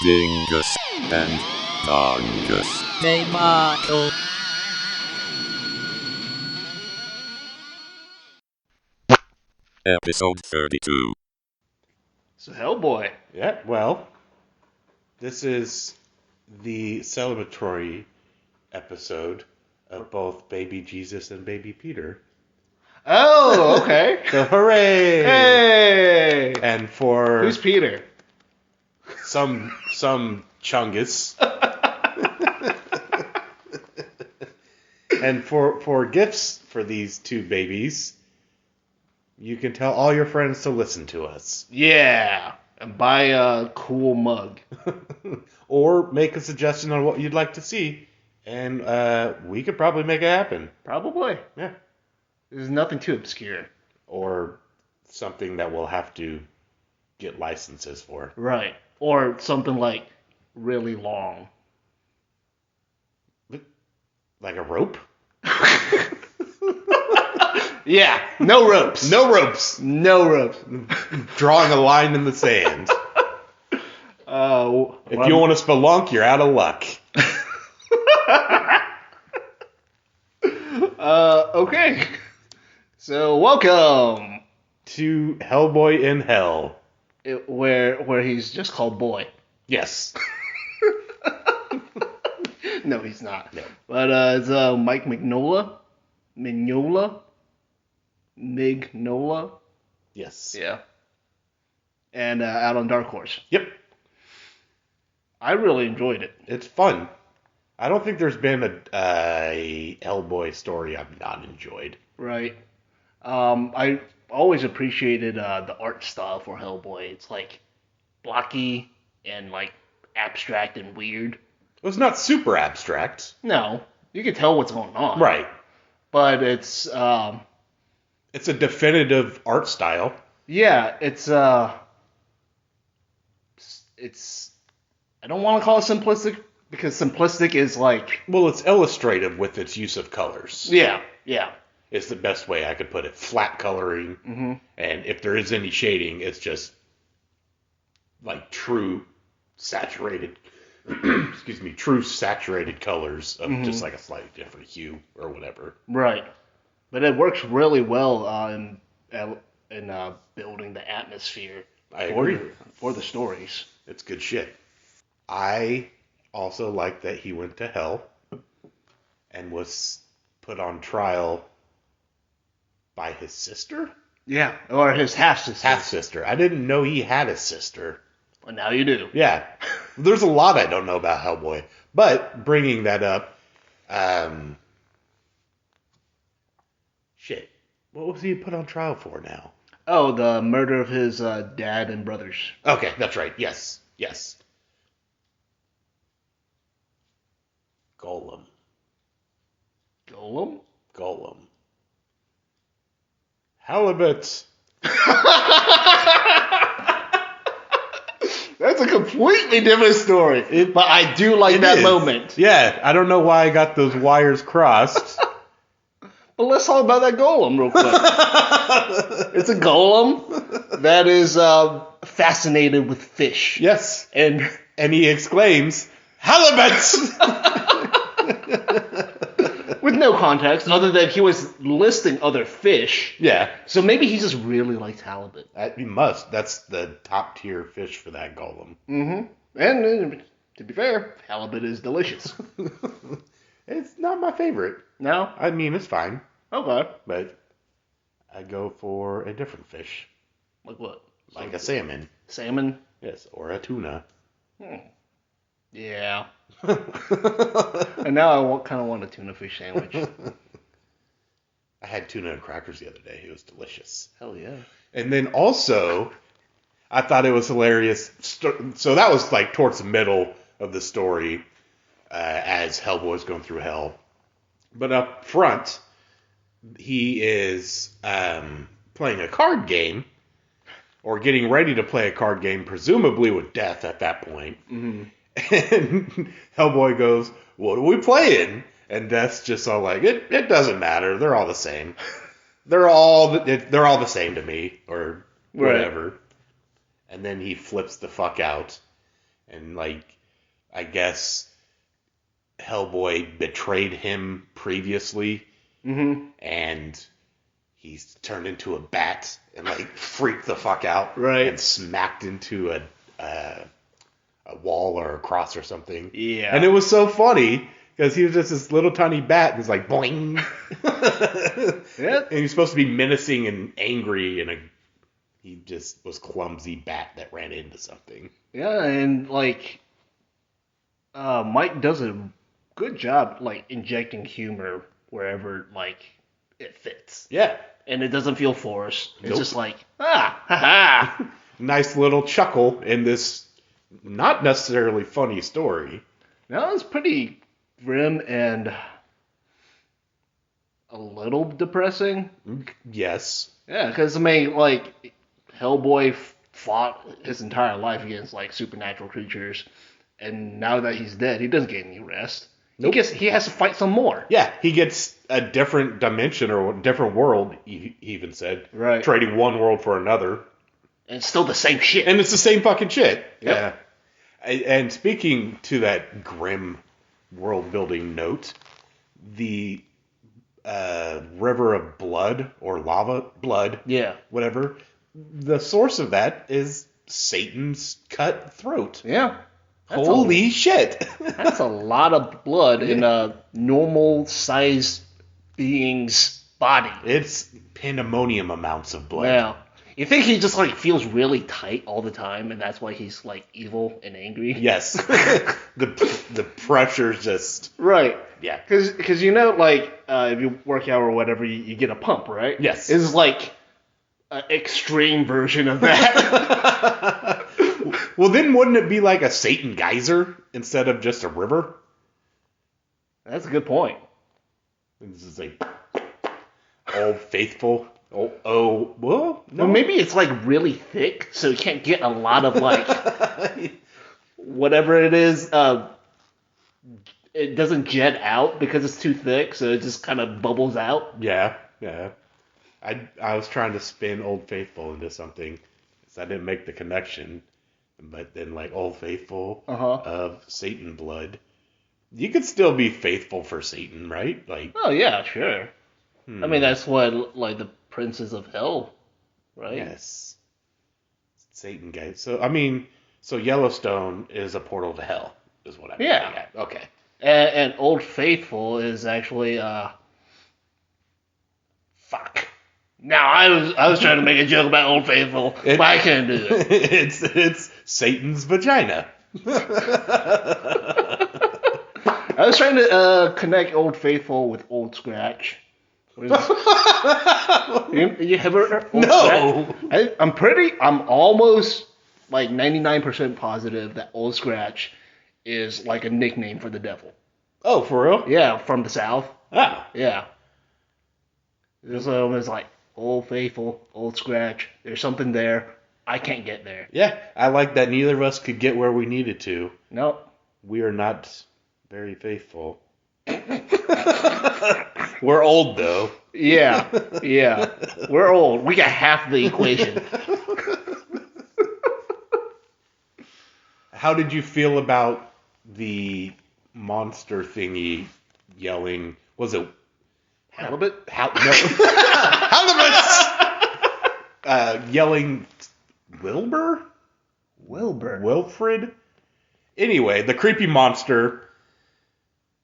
Dingus and Dongus. Tomato. Episode 32. So Hellboy. Yeah, well, this is the celebratory episode of both Baby Jesus and Baby Peter. Oh, okay. So hooray! Hey! And for Who's Peter? some chungus. And for gifts for these two babies, you can tell all your friends to listen to us. Yeah. And buy a cool mug. Or make a suggestion on what you'd like to see, and we could probably make it happen. Probably. Yeah. There's nothing too obscure. Or something that we'll have to get licenses for. Right. Or something like really long. Like a rope? Yeah. No ropes. No ropes. No ropes. Drawing a line in the sand. If you want to spelunk, you're out of luck. Okay. So welcome To Hellboy in Hell. where he's just called Boy. Yes. No, he's not. No. But it's Mike Mignola. Mignola. Yes. Yeah. And out on Dark Horse. Yep. I really enjoyed it. It's fun. I don't think there's been a Hellboy story I've not enjoyed. Right. I always appreciated the art style for Hellboy. It's like blocky and like abstract and weird. It was not super abstract. No, you can tell what's going on. Right. But it's It's a definitive art style. yeah, it's I don't want to call it simplistic because simplistic is like Well, it's illustrative with its use of colors. yeah. Is the best way I could put it. Flat coloring. Mm-hmm. And if there is any shading, it's just like true saturated, true saturated colors of just like a slightly different hue or whatever. Right. But it works really well in building the atmosphere I agree. for the stories. It's good shit. I also like that he went to hell and was put on trial by his sister? Yeah, or his half-sister. Half-sister. I didn't know he had a sister. Well, now you do. Yeah. There's a lot I don't know about Hellboy. But bringing that up, shit. What was he put on trial for now? Oh, the murder of his dad and brothers. Okay, that's right. Yes. Golem. Golem? Halibut. That's a completely different story. But I do like that is. moment. Yeah, I don't know why I got those wires crossed. But let's talk about that golem real quick. It's a golem that is fascinated with fish. Yes. And he exclaims, halibut! with no context, other than he was listing other fish. Yeah. So maybe he just really likes halibut. He must. That's the top tier fish for that golem. Mm-hmm. And to be fair, halibut is delicious. It's not my favorite. No? I mean, it's fine. Okay. But I go for a different fish. Like what? Like a salmon. Salmon? Yes, or a tuna. Yeah. And now I kind of want a tuna fish sandwich. I had tuna and crackers the other day. It was delicious. Hell yeah. And then also, I thought it was hilarious. So that was like towards the middle of the story as Hellboy's going through hell. But up front, he is playing a card game, or getting ready to play a card game, presumably with death at that point. Mm-hmm. And Hellboy goes, "What are we playing?" And Death's just all like, "It doesn't matter. They're all the same. They're all the same to me," or whatever. Right. And then he flips the fuck out And, like, I guess Hellboy betrayed him previously, and he's turned into a bat and, like, freaked the fuck out. Right. And smacked into a wall or a cross or something. Yeah. And it was so funny, because he was just this little tiny bat, and was like, boing! Yeah. And he's supposed to be menacing and angry, and he just was clumsy bat that ran into something. Yeah, and, like, Mike does a good job, like, injecting humor wherever, like, it fits. Yeah. And it doesn't feel forced. It's Nope. just like, ha-ha. Nice little chuckle in this not necessarily funny story. No, it's pretty grim and a little depressing. Yes. Yeah, because, I mean, like, Hellboy fought his entire life against, like, supernatural creatures, and now that he's dead, he doesn't get any rest. Nope. He has to fight some more. Yeah, he gets a different dimension or a different world, he even said. Right. Trading one world for another. And it's still the same shit. And it's the same fucking shit. Yep. Yeah. And speaking to that grim world-building note, the river of blood, or lava, blood, Yeah. whatever, the source of that is Satan's cut throat. Yeah. Holy shit. That's a lot of blood in a normal-sized being's body. It's pandemonium amounts of blood. Wow. You think he just, like, feels really tight all the time, and that's why he's, like, evil and angry? Yes. the pressure's just... Right. Yeah. Because you know, like, if you work out or whatever, you get a pump, right? Yes. It's like an extreme version of that. Well, then wouldn't it be like a Satan geyser instead of just a river? That's a good point. This is like Old Faithful. Well, no. Well, maybe it's, like, really thick, so you can't get a lot of, like, whatever it is. It doesn't jet out because it's too thick, so it just kind of bubbles out. Yeah. I was trying to spin Old Faithful into something, so I didn't make the connection. But then, like, Old Faithful of Satan blood, you could still be faithful for Satan, right? Like, Oh, yeah, sure. I mean, that's what, like, the princes of hell, right? yes, Satan guys. So I mean, so Yellowstone is a portal to hell, is what I'm Yeah. getting at. Okay. And Old Faithful is actually, fuck. Now, I was trying to make a joke about Old Faithful, but I can't do it. It's Satan's vagina. I was trying to connect Old Faithful with Old Scratch. You ever heard Old No. Scratch? I'm almost like 99% positive that Old Scratch is like a nickname for the devil. Oh, for real? Yeah, from the South. Ah. Yeah. So it's like Old Faithful, Old Scratch. There's something there. I can't get there. Yeah, I like that neither of us could get where we needed to. Nope. We are not very faithful. We're old, though. Yeah. We're old. We got half the equation. How did you feel about the monster thingy yelling? Was it Halibut? Halibut! Yelling Wilbur? Wilfred? Anyway, the creepy monster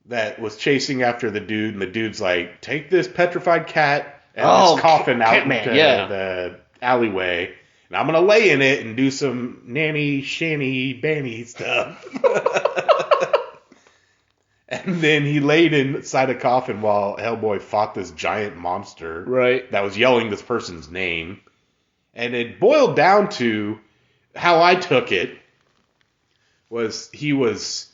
that was chasing after the dude, and the dude's like, take this petrified cat and this coffin out Catman, into yeah. the alleyway, and I'm going to lay in it and do some nanny, shanny, banny stuff. And then he laid inside a coffin while Hellboy fought this giant monster Right. that was yelling this person's name. And it boiled down to how I took it was he was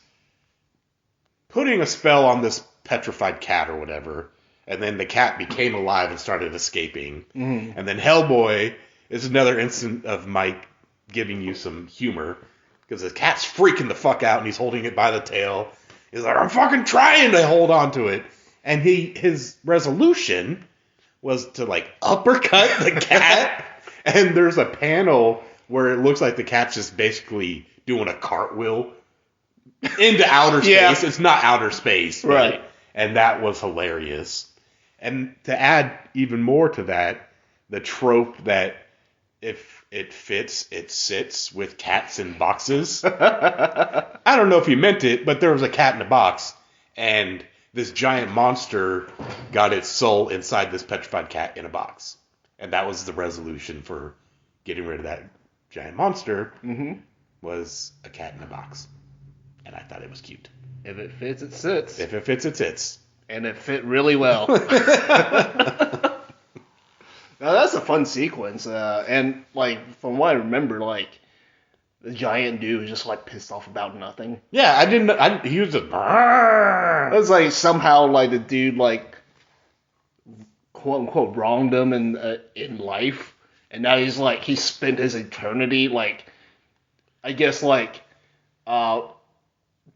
putting a spell on this petrified cat or whatever, and then the cat became alive and started escaping. Mm-hmm. And then Hellboy is another instant of Mike giving you some humor, because the cat's freaking the fuck out and he's holding it by the tail. He's like, I'm fucking trying to hold on to it. And his resolution was to, like, uppercut the cat. And there's a panel where it looks like the cat's just basically doing a cartwheel into outer space. Yeah. It's not outer space. But, Right. And that was hilarious. And to add even more to that, the trope that if it fits, it sits with cats in boxes. I don't know if he meant it, but there was a cat in a box, and this giant monster got its soul inside this petrified cat in a box. And that was the resolution for getting rid of that giant monster, was a cat in a box. And I thought it was cute. If it fits, it sits. If it fits, it sits. And it fit really well. Now that's a fun sequence, and like from what I remember, like the giant dude was just like pissed off about nothing. Yeah, I didn't. He was just. It was like somehow like the dude like quote unquote wronged him in life, and now he spent his eternity like I guess like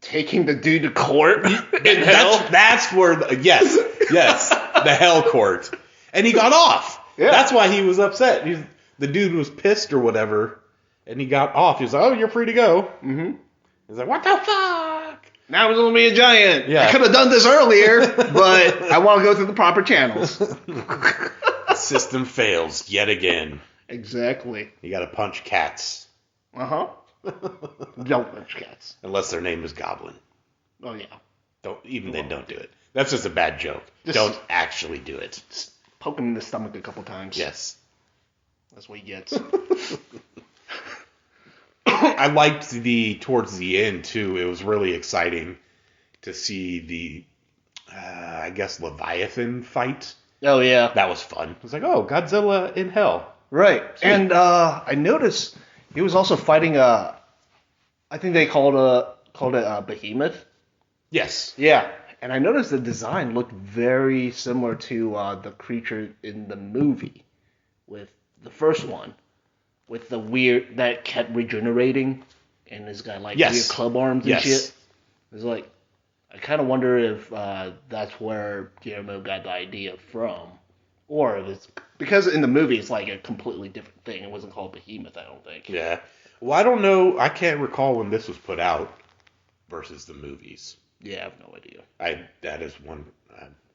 taking the dude to court in hell. That's where yes, the hell court, and he got off. Yeah. That's why he was upset. The dude was pissed or whatever, and he got off. He was like, "Oh, you're free to go." Mm-hmm. He's like, "What the fuck?" Now it's gonna be a giant. Yeah. I could have done this earlier, but I want to go through the proper channels. The system fails yet again. Exactly. You got to punch cats. Don't punch cats. Unless their name is Goblin. Oh yeah. Don't do it. That's just a bad joke. Don't actually do it. Just poke him in the stomach a couple times. Yes. That's what he gets. I liked towards the end too. It was really exciting to see the, I guess, Leviathan fight. Oh yeah. That was fun. It was like, oh, Godzilla in hell. Right. Sweet. And I noticed he was also fighting I think they called it Behemoth. Yes. Yeah. And I noticed the design looked very similar to the creature in the movie, with the first one, with the weird that kept regenerating, and has got like weird club arms and shit. It's like I kind of wonder if that's where Guillermo got the idea from, or if it's because in the movie it's like a completely different thing. It wasn't called Behemoth, I don't think. Yeah. Well, I don't know. I can't recall when this was put out versus the movies. Yeah, I have no idea. That is one.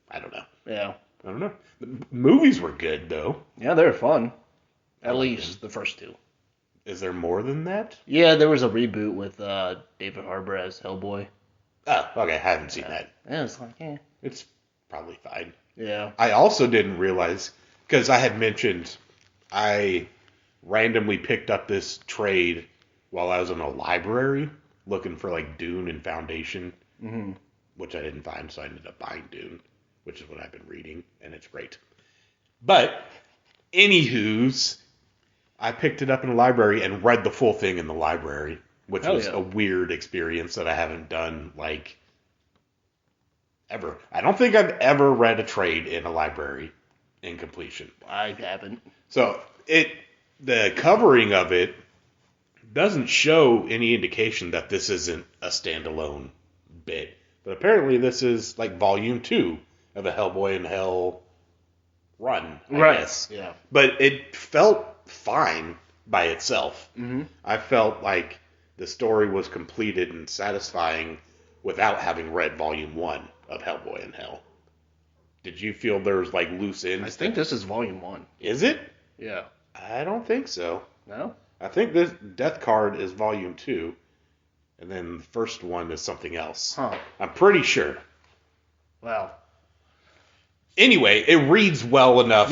I don't know. Yeah. I don't know. The movies were good though. Yeah, they were fun. At least the first two. Is there more than that? Yeah, there was a reboot with David Harbour as Hellboy. Oh, okay. I haven't seen that. Yeah, it's like, It's probably fine. Yeah. I also didn't realize, because I had mentioned I randomly picked up this trade while I was in a library looking for like Dune and Foundation, which I didn't find, so I ended up buying Dune, which is what I've been reading, and it's great. But, anywho's, I picked it up in the library and read the full thing in the library, which was a weird experience that I haven't done, like, ever. I don't think I've ever read a trade in a library in completion. I haven't. So, the covering of it doesn't show any indication that this isn't a standalone bit. But apparently this is like volume 2 of a Hellboy in Hell run, I guess. Yeah. But it felt fine by itself. Mm-hmm. I felt like the story was completed and satisfying without having read volume 1 of Hellboy in Hell. Did you feel there was like loose ends? I think this is volume 1. Is it? Yeah. I don't think so. No? I think this Death Card is volume 2, and then the first one is something else. Huh. I'm pretty sure. Well. Anyway, it reads well enough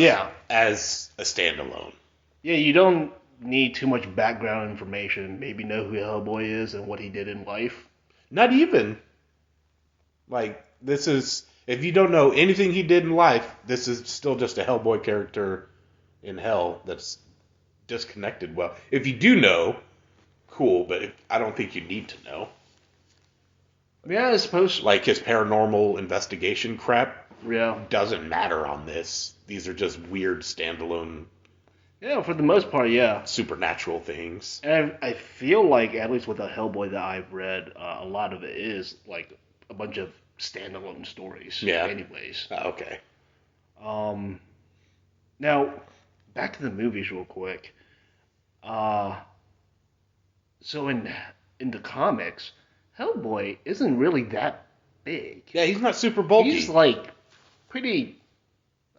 as a standalone. Yeah, you don't need too much background information. Maybe know who Hellboy is and what he did in life. Not even. Like, this is... If you don't know anything he did in life, this is still just a Hellboy character in Hell that's disconnected well. If you do know, cool, but I don't think you need to know. Yeah, I suppose. Like his paranormal investigation crap doesn't matter on this. These are just weird standalone. Yeah, for the most part, yeah. Supernatural things. And I feel like, at least with the Hellboy that I've read, a lot of it is like a bunch of standalone stories. Yeah. Anyways. Okay. Now, back to the movies real quick. So in in the comics, Hellboy isn't really that big. Yeah, he's not super bulky. He's like pretty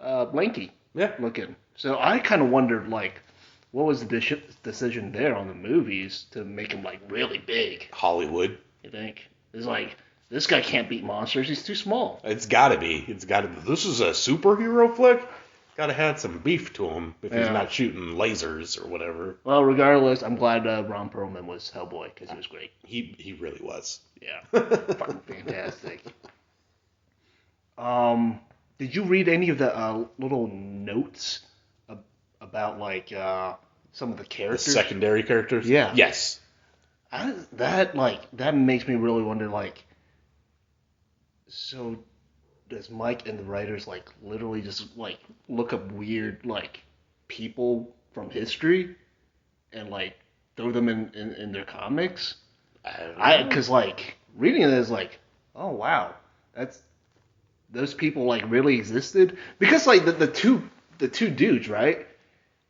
lanky looking. So I kind of wondered like, what was the decision there on the movies to make him like really big? Hollywood. You think? It's like, this guy can't beat monsters. He's too small. It's gotta be. This is a superhero flick. Gotta have some beef to him if he's not shooting lasers or whatever. Well, regardless, I'm glad Ron Perlman was Hellboy because he was great. He really was. Yeah, fucking fantastic. Did you read any of the little notes about like some of the The characters? secondary characters? Yeah. Yes. That makes me really wonder like, so does Mike and the writers like literally just like look up weird like people from history and like throw them in their comics? Because like reading it is like, oh wow, those people like really existed, because like the two dudes, right?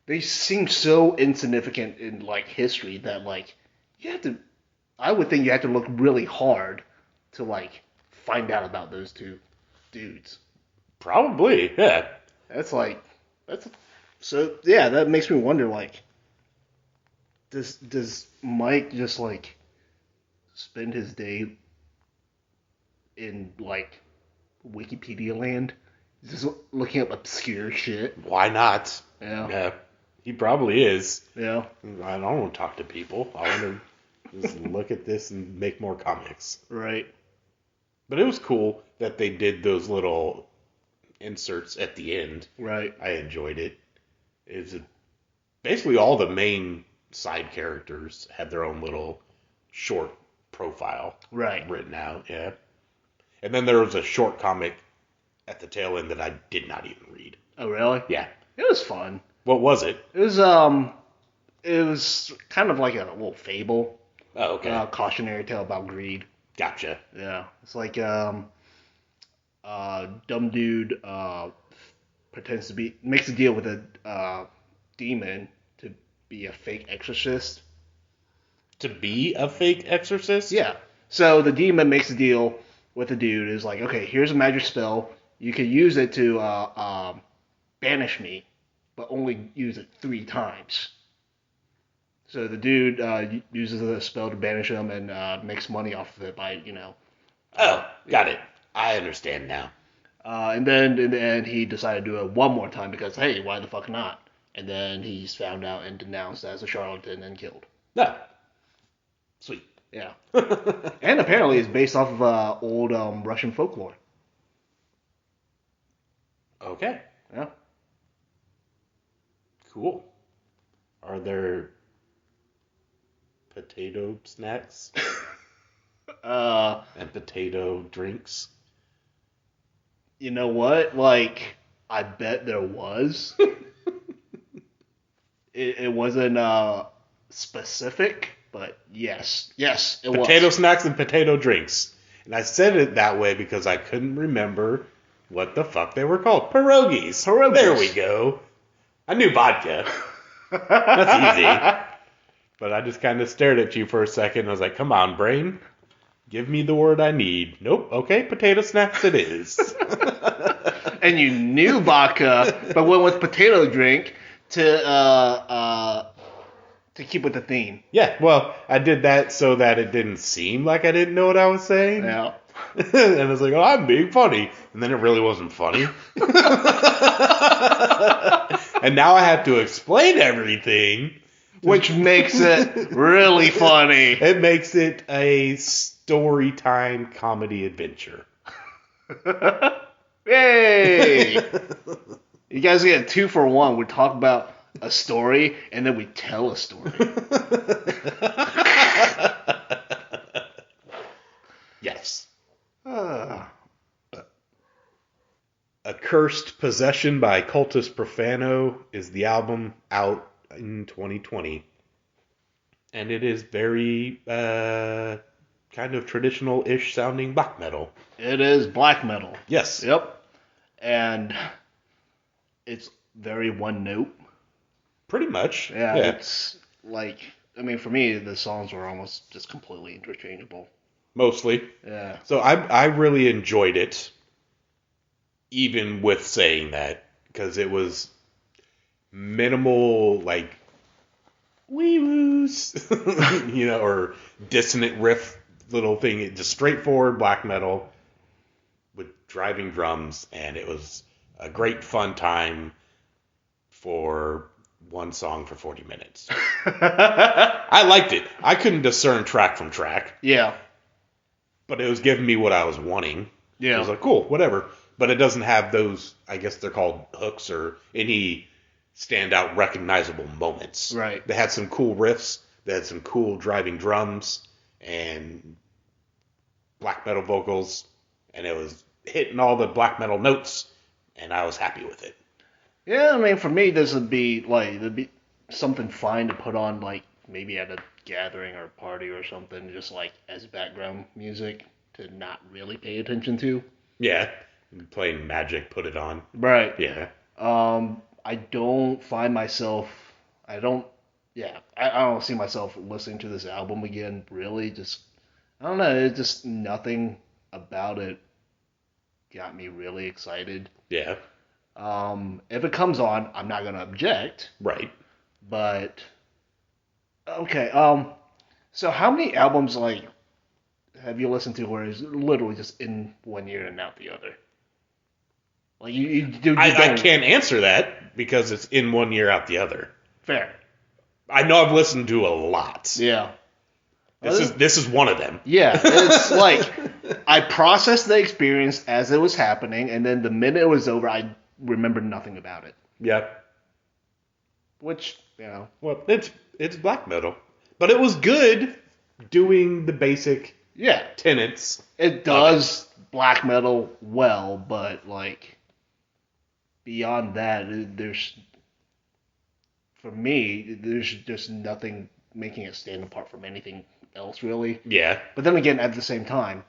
They seem so insignificant in like history that like I would think you have to look really hard to like find out about those two dudes. Probably, yeah. That makes me wonder like, does Mike just like spend his day in like Wikipedia land, just looking up obscure shit? Why not? Yeah. He probably is. Yeah. I don't want to talk to people. I want to just look at this and make more comics. Right. But it was cool that they did those little inserts at the end. Right. I enjoyed it. Basically all the main side characters had their own little short profile written out. Yeah. And then there was a short comic at the tail end that I did not even read. Oh, really? Yeah. It was fun. What was it? It was kind of like a little fable. Oh, okay. Cautionary tale about greed. Gotcha. Yeah. It's like dumb dude pretends to makes a deal with a demon to be a fake exorcist. To be a fake exorcist? Yeah. So the demon makes a deal with the dude. Is like, okay, here's a magic spell. You can use it to banish me, but only use it 3 times. So the dude uses the spell to banish him and makes money off of it by, Got it. I understand now. And then in the end, he decided to do it one more time because, hey, why the fuck not? And then he's found out and denounced as a charlatan and killed. No. Sweet. Yeah. And apparently it's based off of old Russian folklore. Okay. Yeah. Cool. Are there potato snacks and potato drinks? You know what? Like, I bet there was. It wasn't specific, but yes, it was. Potato snacks and potato drinks. And I said it that way because I couldn't remember what the fuck they were called. Pierogies. There we go. I knew vodka. That's easy. But I just kind of stared at you for a second. I was like, come on, brain. Give me the word I need. Nope. Okay, potato snacks it is. And you knew vodka, but went with potato drink to keep with the theme. Yeah, well, I did that so that it didn't seem like I didn't know what I was saying. Yeah. And I was like, oh, I'm being funny. And then it really wasn't funny. And now I have to explain everything. Which makes it really funny. It makes it a story time comedy adventure. Yay! You guys get a 2 for 1. We talk about a story and then we tell a story. Yes. Accursed Possession by Cultus Profano is the album out in 2020. And it is very kind of traditional-ish sounding black metal. It is black metal. Yes. Yep. And it's very one note. Pretty much. Yeah. It's like I mean, for me, the songs were almost just completely interchangeable. Mostly. Yeah. So I really enjoyed it, even with saying that, because it was minimal, like, wee-woos, or dissonant riff little thing. Just straightforward black metal with driving drums, and it was a great fun time for one song for 40 minutes. I liked it. I couldn't discern track from track. Yeah. But it was giving me what I was wanting. Yeah. I was like, cool, whatever. But it doesn't have those, I guess they're called hooks, or any standout recognizable moments. Right. They had some cool riffs. They had some cool driving drums and black metal vocals. And it was hitting all the black metal notes. And I was happy with it. Yeah, I mean, for me, this would be, like, there'd be something fine to put on, like, maybe at a gathering or a party or something, just, like, as background music to not really pay attention to. Yeah. Playing Magic, put it on. Right. Yeah. I don't find myself, I don't see myself listening to this album again, really. Just, I don't know, it's just nothing about it got me really excited. Yeah. If it comes on, I'm not gonna object. Right. But okay. So how many albums like have you listened to where it's literally just in one year and out the other? Like I can't answer that because it's in one year out the other. Fair. I know I've listened to a lot. Yeah. This is one of them. Yeah, it's like I processed the experience as it was happening, and then the minute it was over, I remembered nothing about it. Yeah. Which, Well, it's black metal, but it was good doing the basic tenets. It does black metal well, but like beyond that, for me, there's just nothing making it stand apart from anything else, really. Yeah. But then again, at the same time,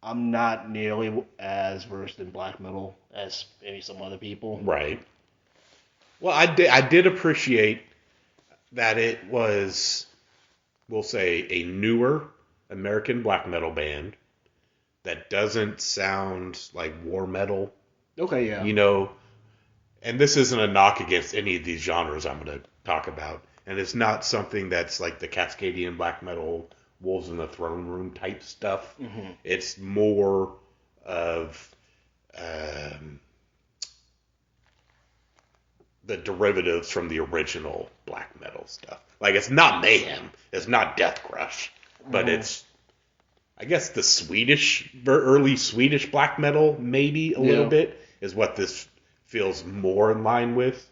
I'm not nearly as versed in black metal as maybe some other people. Right. Well, I did appreciate that it was, we'll say, a newer American black metal band that doesn't sound like war metal. Okay, yeah. And this isn't a knock against any of these genres I'm going to talk about. And it's not something that's like the Cascadian black metal, Wolves in the Throne Room type stuff. Mm-hmm. It's more of the derivatives from the original black metal stuff. Like, it's not Mayhem. It's not Death Crush. But it's, I guess, the early Swedish black metal, maybe a little bit, is what this feels more in line with.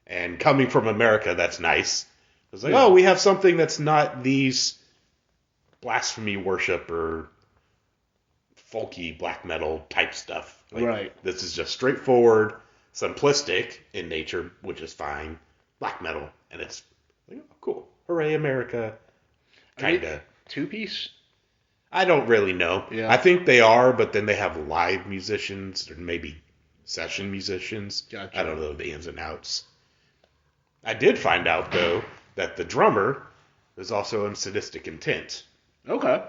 And coming from America, that's nice. It's like, we have something that's not these blasphemy worship or folky black metal type stuff. Like, right. This is just straightforward, simplistic in nature, which is fine. Black metal, and it's like, oh, cool. Hooray, America. Kinda. Two-piece? I don't really know. Yeah. I think they are, but then they have live musicians or maybe session musicians. Gotcha. I don't know the ins and outs. I did find out, though, that the drummer is also in Sadistic Intent. Okay.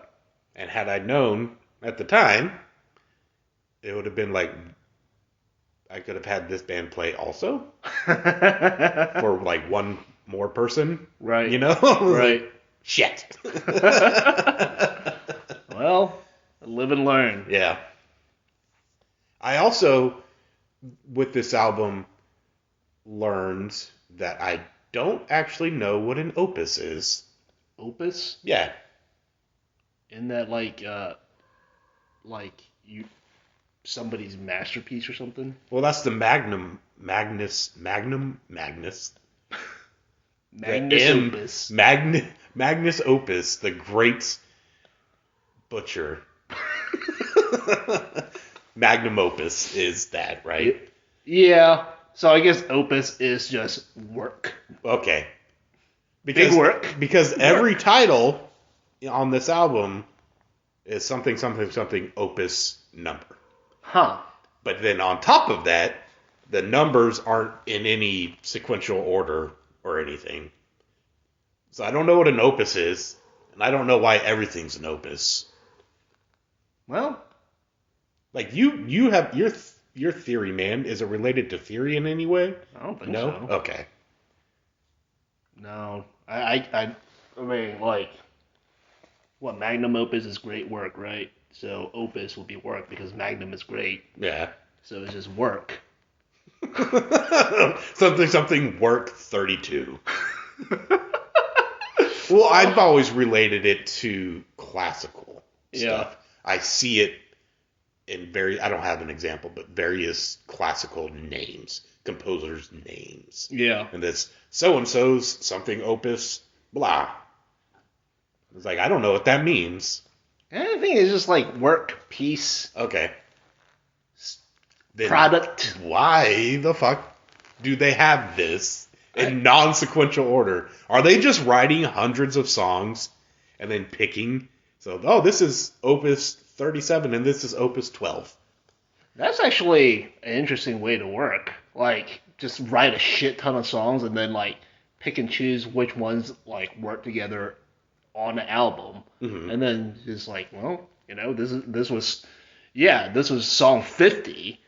And had I known at the time, it would have been like, I could have had this band play also for like one more person. Right. Right. Shit. Well, live and learn. Yeah. I also, with this album, learned that I don't actually know what an opus is. Opus? Yeah. Isn't that like somebody's masterpiece or something? Well, that's the Magnus. Magnus Opus. Magnus Opus, the great butcher. Magnum Opus is that, right? Yeah. So I guess opus is just work. Okay. Big work. Because every title on this album is something opus number. Huh. But then on top of that, the numbers aren't in any sequential order or anything. So I don't know what an opus is, and I don't know why everything's an opus. Well, Like you have your theory, man. Is it related to theory in any way? I don't think No? so. Okay. No. I mean, like, what, magnum opus is great work, right? So opus will be work because magnum is great. Yeah. So it's just work. something work 32. Well, I've always related it to classical stuff. I see it in I don't have an example, but various classical names, composers' names. Yeah. And this so-and-so's something opus, blah. It's like, I don't know what that means. I think it's just like work, piece, Okay. Then product. why the fuck do they have this in non-sequential order? Are they just writing hundreds of songs and then picking? So, oh, this is opus 37 and this is opus 12. That's actually an interesting way to work. Like, just write a shit ton of songs and then, like, pick and choose which ones, like, work together on the album. Mm-hmm. And then just like, well, you know, this was song 50,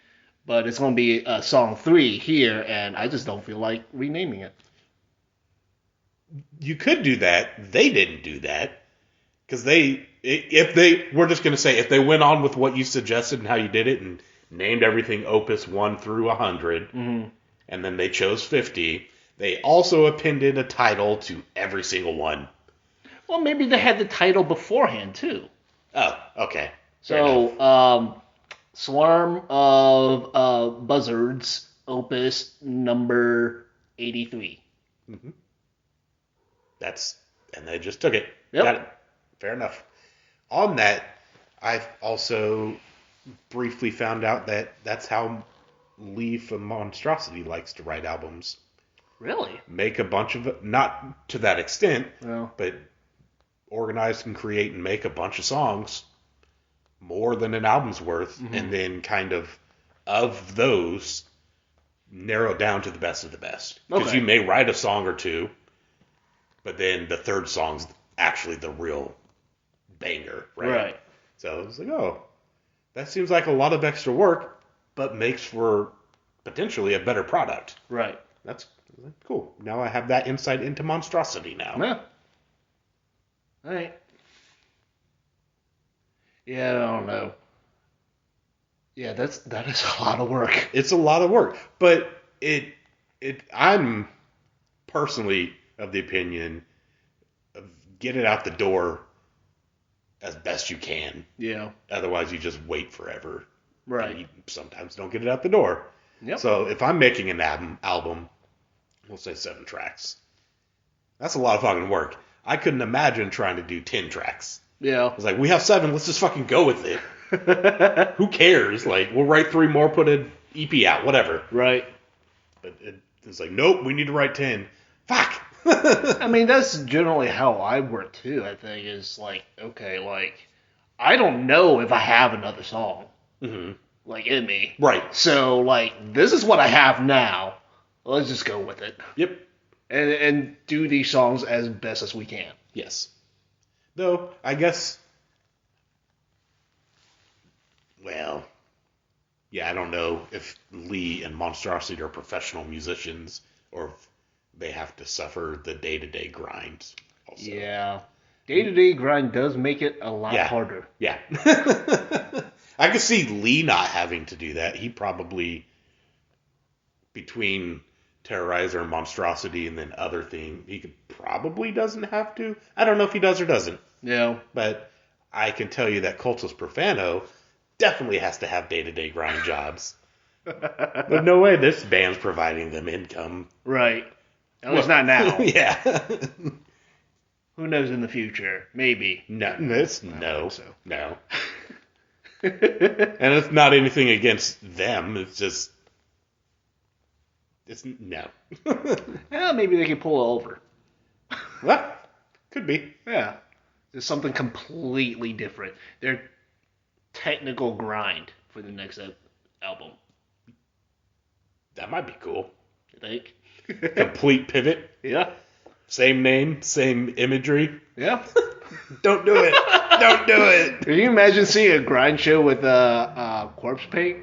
but it's going to be song 3 here, and I just don't feel like renaming it. You could do that. They didn't do that. Because we're just going to say, if they went on with what you suggested and how you did it and named everything opus 1 through 100, Mm-hmm. and then they chose 50, they also appended a title to every single one. Well, maybe they had the title beforehand, too. Oh, okay. So, Swarm of Buzzards, opus number 83. Mm-hmm. And they just took it. Yep. Got it. Fair enough. On that, I've also briefly found out that that's how Lee from Monstrosity likes to write albums. Really? Make a bunch of, not to that extent, Well, but organize and create and make a bunch of songs, more than an album's worth, mm-hmm. and then kind of those, narrow down to the best of the best. Because Okay. you may write a song or two, but then the third song's actually the real banger, right? Right. So it's like, oh, that seems like a lot of extra work, but makes for potentially a better product. Right. That's cool. Now I have that insight into Monstrosity now. Yeah. All right. Yeah, I don't know. Yeah, that is a lot of work. It's a lot of work, but I'm personally of the opinion of get it out the door as best you can. Yeah. Otherwise, you just wait forever. Right. And you sometimes don't get it out the door. Yep. So if I'm making an album, we'll say 7 tracks. That's a lot of fucking work. I couldn't imagine trying to do 10 tracks. Yeah. It's like, we have 7, let's just fucking go with it. Who cares? Like, we'll write 3 more, put an EP out, whatever. Right. But it's like, nope, we need to write 10. Fuck! I mean, that's generally how I work too, I think, is like, okay, like, I don't know if I have another song, Mm-hmm. like, in me. Right. So, like, this is what I have now. Let's just go with it. Yep. And do these songs as best as we can. Yes. Though, I guess, well, yeah, I don't know if Lee and Monstrosity are professional musicians or if they have to suffer the day-to-day grind also. Yeah. Day-to-day grind does make it a lot harder. Yeah. I could see Lee not having to do that. He probably, between Terrorizer and Monstrosity and then other thing, he probably doesn't have to. I don't know if he does or doesn't. Yeah. But I can tell you that Cultus Profano definitely has to have day-to-day grind jobs. There's no way this band's providing them income. Right. At least not now. Yeah. Who knows in the future? Maybe. No. So. No. And it's not anything against them. It's just... no. Yeah, maybe they could pull it over. Well, could be. Yeah. There's something completely different. Their technical grind for the next album. That might be cool. You think? Complete pivot. Yeah. Same name, same imagery. Yeah. Don't do it. Don't do it. Can you imagine seeing a grind show with corpse paint?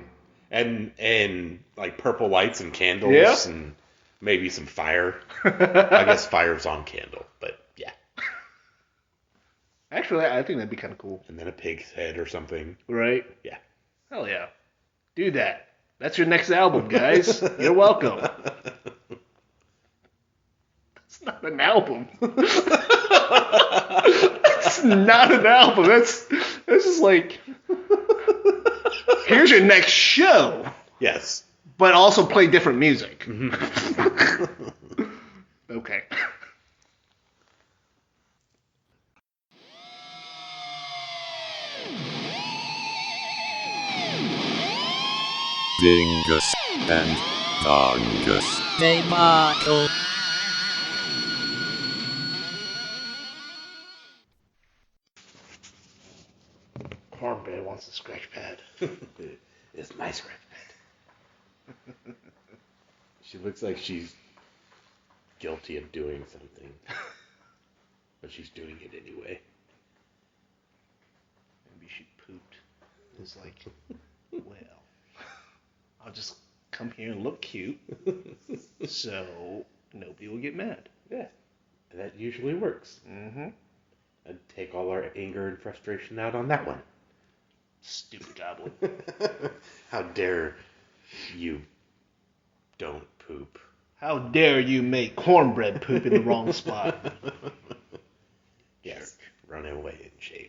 And like purple lights and candles Yeah. and maybe some fire. I guess fire's on candle, but yeah. Actually, I think that'd be kind of cool. And then a pig's head or something. Right? Yeah. Hell yeah. Do that. That's your next album, guys. You're welcome. That's not an album. That's not an album. That's just like, here's your next show, Yes. but also play different music. Mm-hmm. Okay. Dingus and Dongus. Hey, Michael. Cornbread wants a scratch pad. It's my scratch pad. She looks like she's guilty of doing something. But she's doing it anyway. Maybe she pooped. It's like, well, I'll just come here and look cute, so nobody will get mad. Yeah. And that usually works. Mm-hmm. I'd take all our anger and frustration out on that one. Stupid goblin. How dare you don't poop. How dare you make cornbread poop in the wrong spot? Yes. Run away in shame.